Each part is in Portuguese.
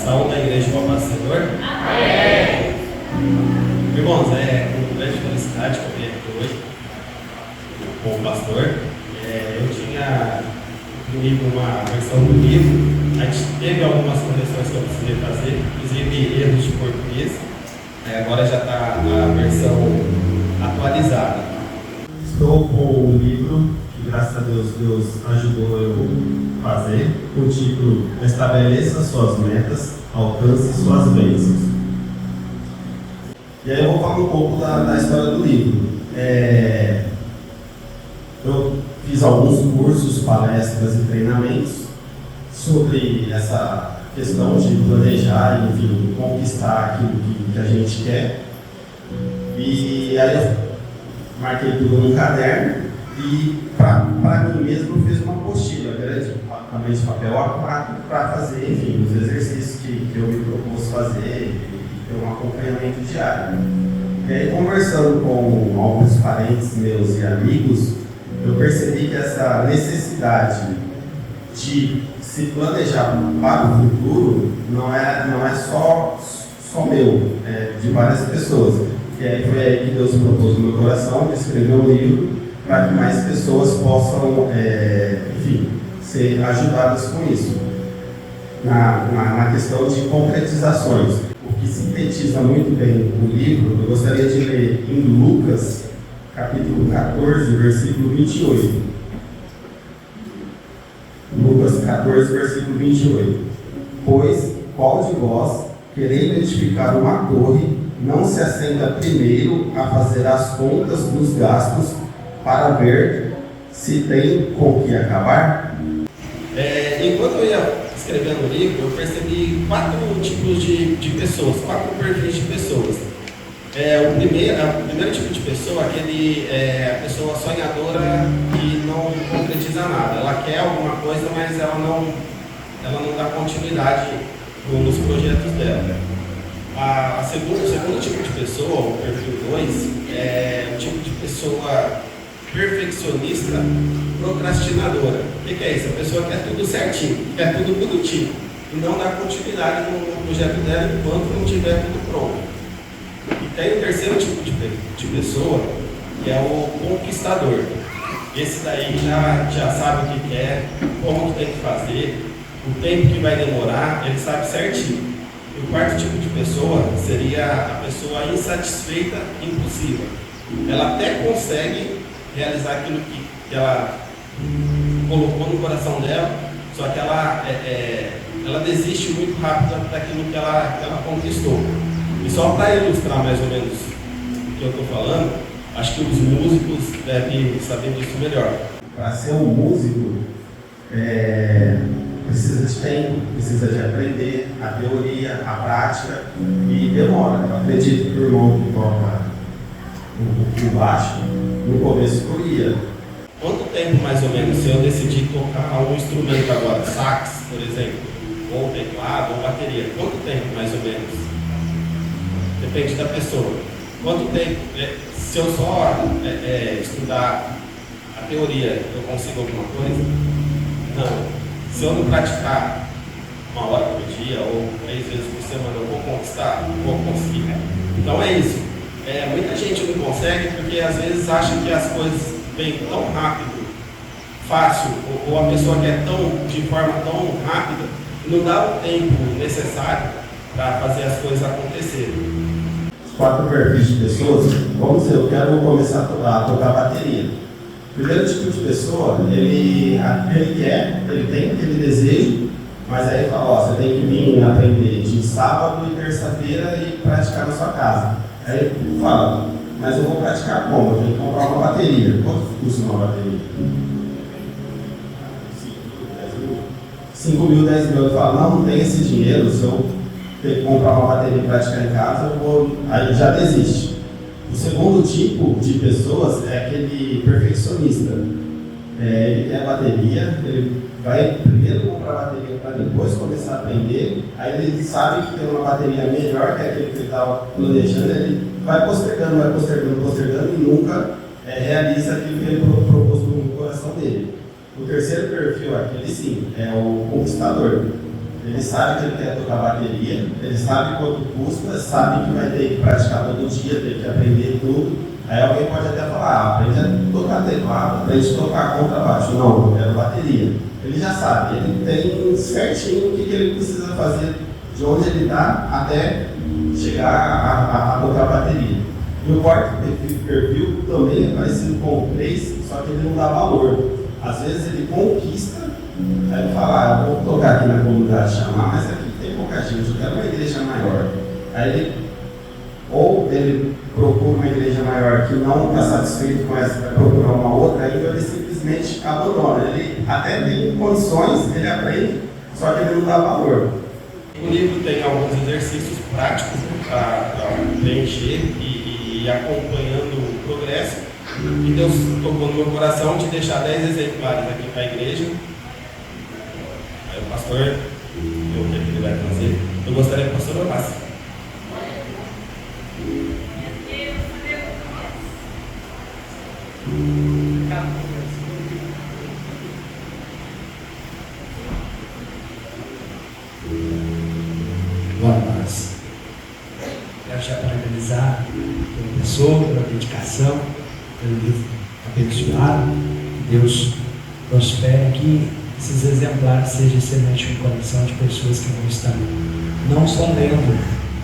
Saúde da igreja com a paz do Senhor. Amém. Irmãos, com grande felicidade que eu vim aqui hoje com o pastor. Eu tinha comigo uma versão do livro, a gente teve algumas correções que eu precisei fazer, inclusive erros de português. Agora já está a versão atualizada. Estou com o livro que, graças a Deus ajudou eu a fazer, o título Estabeleça Suas Metas, Alcance Suas Bênçãos. E aí eu vou falar um pouco da história do livro. Eu fiz alguns cursos, palestras e treinamentos sobre essa questão de planejar e, enfim, conquistar aquilo que a gente quer. E aí eu marquei tudo num caderno e, para mim mesmo, eu fiz uma apostila grande, tamanho de papel A4, para fazer, enfim, os exercícios que eu me propus fazer e ter um acompanhamento diário. E aí, conversando com alguns parentes meus e amigos, eu percebi que essa necessidade de se planejar para o futuro não é só meu, é de várias pessoas. E aí foi aí que Deus propôs no meu coração de escrever um livro para que mais pessoas possam, enfim, ser ajudadas com isso. Na questão de concretizações, o que sintetiza muito bem o livro, eu gostaria de ler em Lucas, capítulo 14, versículo 28. Lucas 14, versículo 28. Pois, qual de vós, querendo edificar uma torre, não se assenta primeiro a fazer as contas dos gastos para ver se tem com que acabar? Enquanto eu ia escrevendo o livro, eu percebi 4 tipos de pessoas, 4 perfis de pessoas. O primeiro tipo de pessoa é a pessoa sonhadora que não concretiza nada. Ela quer alguma coisa, mas ela não dá continuidade nos projetos dela. O segundo tipo de pessoa, o perfil 2, é o tipo de pessoa perfeccionista procrastinadora. O que é isso? A pessoa quer tudo certinho, quer tudo bonitinho e não dá continuidade no projeto dela enquanto não tiver tudo pronto. E tem o terceiro tipo de pessoa, que é o conquistador. Esse daí já sabe o que quer, como que tem que fazer, o tempo que vai demorar, ele sabe certinho. E o quarto tipo de pessoa seria a pessoa insatisfeita e impulsiva. Ela até consegue realizar aquilo que ela colocou no coração dela, só que ela desiste muito rápido daquilo que ela conquistou. E só para ilustrar mais ou menos o que eu estou falando, acho que os músicos devem saber disso melhor. Para ser um músico, precisa de tempo, precisa de aprender a teoria, a prática e demora. Eu acredito que o irmão que toca o baixo, no começo corria. Quanto tempo mais ou menos se eu decidir tocar um instrumento agora, sax, por exemplo, ou teclado, ou bateria, quanto tempo mais ou menos? Depende da pessoa. Quanto tempo, se eu só estudar a teoria, eu consigo alguma coisa? Não. Se eu não praticar 1 hora por dia ou 3 vezes por semana, eu vou conquistar? Vou conseguir. Então é isso. Muita gente não consegue porque às vezes acha que as coisas vêm tão rápido, fácil, ou a pessoa quer de forma tão rápida, não dá o tempo necessário para fazer as coisas acontecerem. Os 4 perfis de pessoas, vamos dizer, eu quero começar a tocar bateria. O primeiro tipo de pessoa, ele tem aquele desejo, mas aí fala, você tem que vir aprender de sábado e terça-feira e praticar na sua casa. Aí ele fala, mas eu vou praticar como? Eu tenho que comprar uma bateria. Quanto custa uma bateria? 5 mil, 10 mil. Ele fala, não tem esse dinheiro, se eu ter que comprar uma bateria e praticar em casa, aí já desiste. O segundo tipo de pessoas é aquele perfeccionista. Ele quer a bateria, ele vai primeiro comprar a bateria para depois começar a aprender, aí ele sabe que tem uma bateria melhor que aquele que ele estava planejando, ele vai postergando e nunca realiza aquilo que ele propôs no coração dele. O terceiro perfil, aquele sim, é o conquistador. Ele sabe que ele quer tocar bateria, ele sabe quanto custa, sabe que vai ter que praticar todo dia, ter que aprender tudo. Aí alguém pode até falar, aprende a tocar teclado, aprende a tocar contrabaixo. Não, eu quero bateria. Ele já sabe, ele tem certinho o que ele precisa fazer, de onde ele está até chegar a tocar bateria. E o quarto perfil também é parecido com o 3, só que ele não dá valor. Às vezes ele conquista, aí ele fala, eu vou tocar aqui na comunidade chamar, mas aqui tem pouca gente, eu quero uma igreja maior. Aí ele procura uma igreja maior que não está satisfeito com essa, vai procurar uma outra, aí ele simplesmente abandona. Ele até tem condições, ele aprende, só que ele não dá valor. O livro tem alguns exercícios práticos para preencher e acompanhando o progresso. E Deus tocou no meu coração de deixar 10 exemplares aqui para a igreja. Aí o pastor, o que ele vai fazer? Eu gostaria que o pastor orasse. Boa paz. Quero já parabenizar pela pessoa, pela dedicação, pelo livro abençoado. Que Deus prospere, que esses exemplares sejam semente no coração de pessoas que vão estar não só lendo,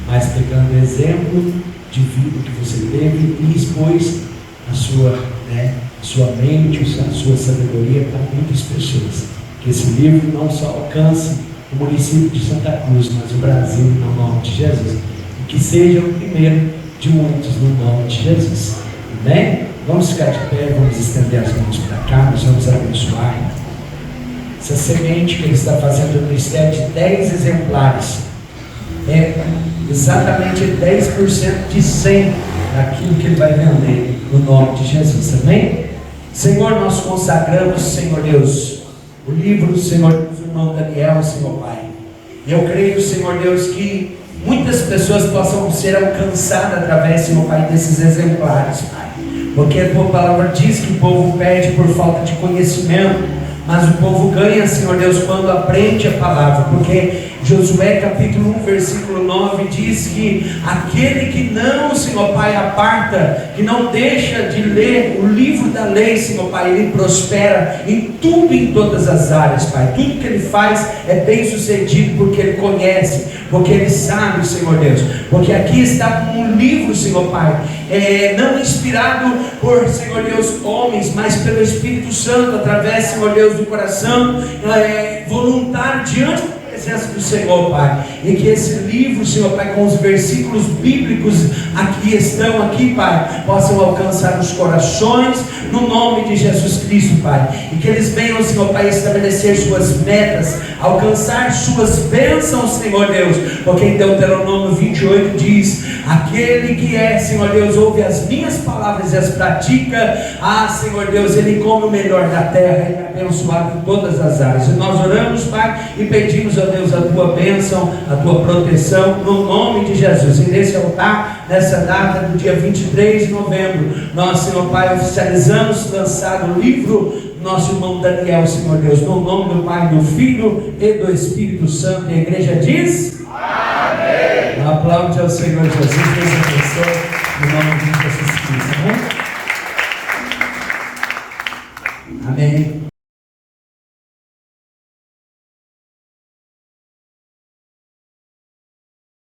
mas pegando exemplo de vida que você teve e expôs a sua mente, a sua sabedoria para muitas pessoas. Que esse livro não só alcance o município de Santa Cruz, mas o Brasil, no nome de Jesus. E que seja o primeiro de muitos, no nome de Jesus. Amém? Vamos ficar de pé, vamos estender as mãos para cá, nós vamos abençoar essa semente que ele está fazendo no ministério de 10 exemplares. É exatamente 10% de 100 daquilo que ele vai vender, no nome de Jesus. Amém? Senhor, nós consagramos, Senhor Deus, o livro do Senhor do irmão Daniel, Senhor Pai. E eu creio, Senhor Deus, que muitas pessoas possam ser alcançadas através, Senhor Pai, desses exemplares, Pai. Porque a tua palavra diz que o povo perde por falta de conhecimento, mas o povo ganha, Senhor Deus, quando aprende a palavra. Porque Josué capítulo 1, versículo 9 diz que aquele que não, Senhor Pai, aparta, que não deixa de ler o livro da lei, Senhor Pai, ele prospera em tudo, em todas as áreas, Pai. Tudo que ele faz é bem sucedido, porque ele conhece, porque ele sabe, Senhor Deus. Porque aqui está um livro, Senhor Pai, não inspirado por, Senhor Deus, homens, mas pelo Espírito Santo, através, Senhor Deus, do coração voluntário diante da presença do Senhor, Pai. E que esse livro, Senhor Pai, com os versículos bíblicos estão aqui, Pai, possam alcançar os corações, no nome de Jesus Cristo, Pai. E que eles venham, Senhor Pai, estabelecer suas metas, alcançar suas bênçãos, Senhor Deus. Porque em Deuteronômio 28 diz: aquele que Senhor Deus, ouve as minhas palavras e as pratica, Senhor Deus, ele come o melhor da terra, ele é abençoado em todas as áreas. E nós oramos, Pai, e pedimos, ó Deus, a tua bênção, a tua proteção, no nome de Jesus. E nesse altar, nessa data do dia 23 de novembro, nós, Senhor Pai, oficializamos, lançado o livro do nosso irmão Daniel, Senhor Deus, no nome do Pai, do Filho e do Espírito Santo. E a igreja diz: amém. Aplaude ao Senhor Jesus, Deus abençoe, no nome de Jesus Cristo. Amém? Amém.